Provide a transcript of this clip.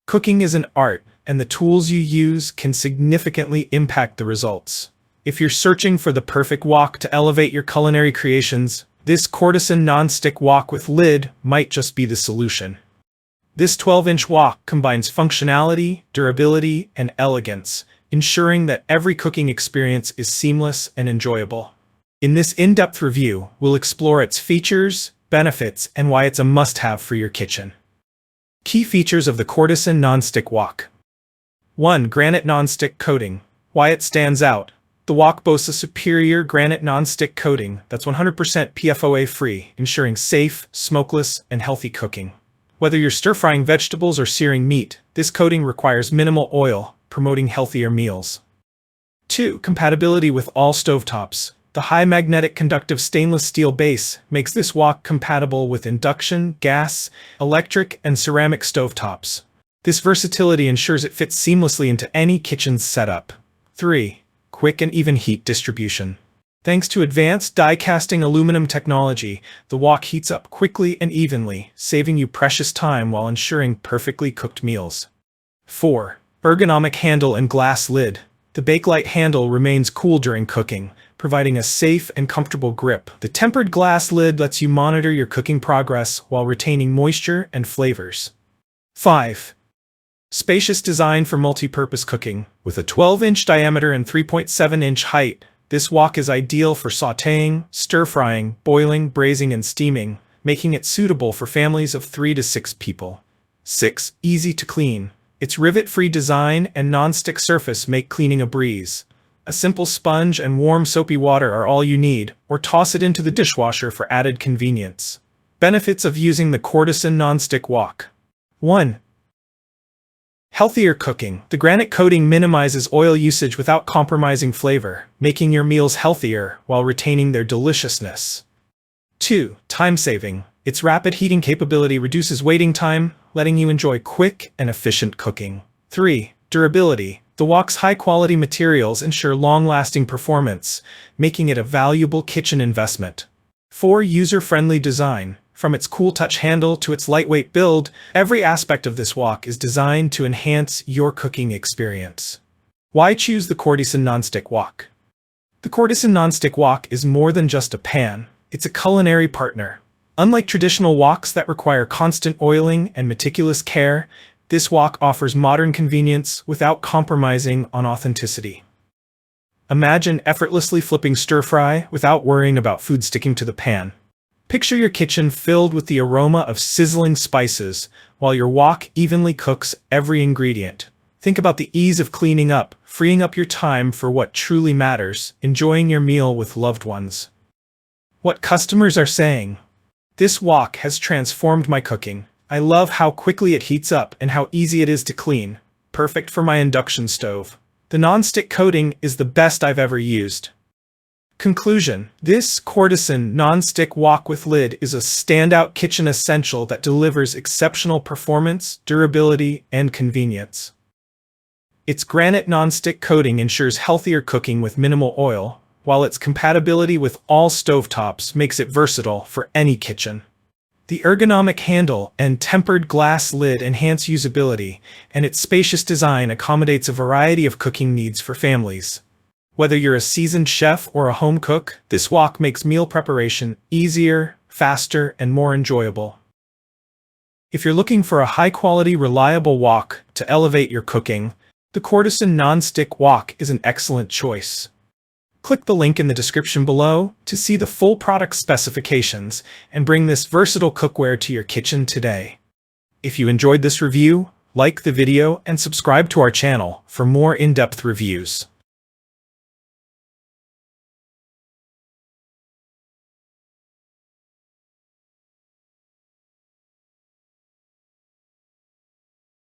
Cooking is an art, and the tools you use can significantly impact the results. If you're searching for the perfect wok to elevate your culinary creations, this Kordisen Nonstick Wok with lid might just be the solution. This 12-inch wok combines functionality, durability, and elegance, ensuring that every cooking experience is seamless and enjoyable. In this in-depth review, we'll explore its features, benefits, and why it's a must-have for your kitchen. Key features of the Kordisen Nonstick Wok. 1. Granite nonstick coating. Why it stands out. The wok boasts a superior granite nonstick coating that's 100% PFOA-free, ensuring safe, smokeless, and healthy cooking. Whether you're stir-frying vegetables or searing meat, this coating requires minimal oil, promoting healthier meals. 2. Compatibility with all stovetops. The high magnetic conductive stainless steel base makes this wok compatible with induction, gas, electric, and ceramic stovetops. This versatility ensures it fits seamlessly into any kitchen setup. 3. Quick and even heat distribution. Thanks to advanced die-casting aluminum technology, the wok heats up quickly and evenly, saving you precious time while ensuring perfectly cooked meals. 4. Ergonomic handle and glass lid. The bakelite handle remains cool during cooking, providing a safe and comfortable grip. The tempered glass lid lets you monitor your cooking progress while retaining moisture and flavors. 5. Spacious design for multi-purpose cooking. With a 12-inch diameter and 3.7-inch height, this wok is ideal for sautéing, stir-frying, boiling, braising, and steaming, making it suitable for families of 3 to 6 people. 6. Easy to clean. Its rivet-free design and non-stick surface make cleaning a breeze. A simple sponge and warm soapy water are all you need, or toss it into the dishwasher for added convenience. Benefits of using the Kordisen Nonstick Wok. 1. Healthier cooking. The granite coating minimizes oil usage without compromising flavor, making your meals healthier while retaining their deliciousness. 2. Time saving. Its rapid heating capability reduces waiting time, letting you enjoy quick and efficient cooking. 3. Durability. The wok's high-quality materials ensure long-lasting performance, making it a valuable kitchen investment. 4. User-friendly design. From its cool-touch handle to its lightweight build, every aspect of this wok is designed to enhance your cooking experience. Why choose the Kordisen Nonstick Wok? The Kordisen Nonstick Wok is more than just a pan. It's a culinary partner. Unlike traditional woks that require constant oiling and meticulous care, this wok offers modern convenience without compromising on authenticity. Imagine effortlessly flipping stir-fry without worrying about food sticking to the pan. Picture your kitchen filled with the aroma of sizzling spices, while your wok evenly cooks every ingredient. Think about the ease of cleaning up, freeing up your time for what truly matters, enjoying your meal with loved ones. What customers are saying. This wok has transformed my cooking. I love how quickly it heats up and how easy it is to clean. Perfect for my induction stove. The non-stick coating is the best I've ever used. Conclusion. This Kordisen Nonstick Wok with lid is a standout kitchen essential that delivers exceptional performance, durability, and convenience. Its granite non-stick coating ensures healthier cooking with minimal oil, while its compatibility with all stovetops makes it versatile for any kitchen. The ergonomic handle and tempered glass lid enhance usability, and its spacious design accommodates a variety of cooking needs for families. Whether you're a seasoned chef or a home cook, this wok makes meal preparation easier, faster, and more enjoyable. If you're looking for a high-quality, reliable wok to elevate your cooking, the Kordisen Nonstick Wok is an excellent choice. Click the link in the description below to see the full product specifications and bring this versatile cookware to your kitchen today. If you enjoyed this review, like the video and subscribe to our channel for more in-depth reviews.